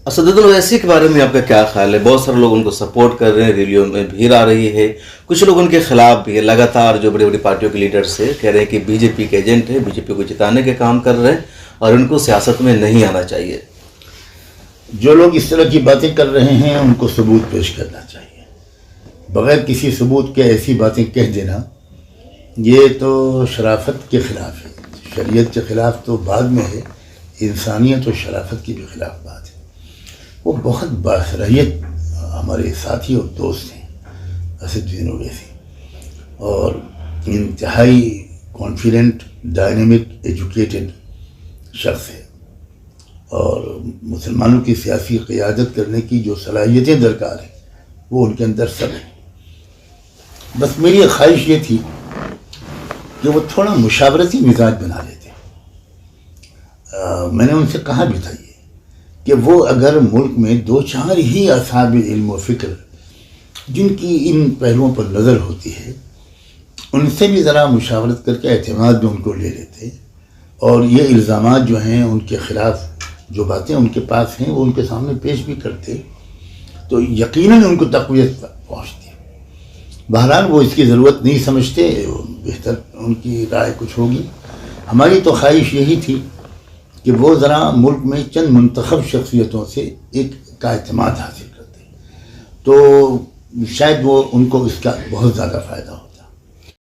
اسدالدین اویسی کے بارے میں آپ کا کیا خیال ہے؟ بہت سارے لوگ ان کو سپورٹ کر رہے ہیں، ریلیوں میں بھیڑ آ رہی ہے، کچھ لوگ ان کے خلاف بھی ہے، لگاتار جو بڑی بڑی پارٹیوں کے لیڈرز سے کہہ رہے ہیں کہ بی جے پی کے ایجنٹ ہیں، بی جے پی کو جتانے کے کام کر رہے ہیں اور ان کو سیاست میں نہیں آنا چاہیے۔ جو لوگ اس طرح کی باتیں کر رہے ہیں ان کو ثبوت پیش کرنا چاہیے۔ بغیر کسی ثبوت کے ایسی باتیں کہہ دینا یہ تو شرافت کے خلاف ہے۔ شریعت کے خلاف تو بعد میں ہے، انسانیت اور شرافت کی بھی خلاف بات ہے۔ وہ بہت باصلاحیت ہمارے ساتھی اور دوست ہیں اسدالدین اویسی، اور انتہائی کانفیڈنٹ، ڈائنامک، ایجوکیٹڈ شخص ہے، اور مسلمانوں کی سیاسی قیادت کرنے کی جو صلاحیتیں درکار ہیں وہ ان کے اندر سب ہیں۔ بس میری ایک خواہش یہ تھی کہ وہ تھوڑا مشاورتی مزاج بنا لیتے۔ میں نے ان سے کہا بھی تھا یہ کہ وہ اگر ملک میں دو چار ہی اصحاب علم و فکر جن کی ان پہلوؤں پر نظر ہوتی ہے ان سے بھی ذرا مشاورت کر کے اعتماد میں ان کو لے لیتے، اور یہ الزامات جو ہیں ان کے خلاف جو باتیں ان کے پاس ہیں وہ ان کے سامنے پیش بھی کرتے تو یقیناً ان کو تقویت پہنچتی۔ بہرحال وہ اس کی ضرورت نہیں سمجھتے، بہتر ان کی رائے کچھ ہوگی۔ ہماری تو خواہش یہی تھی کہ وہ ذرا ملک میں چند منتخب شخصیتوں سے ایک کا اعتماد حاصل کرتے تو شاید وہ ان کو اس کا بہت زیادہ فائدہ ہو۔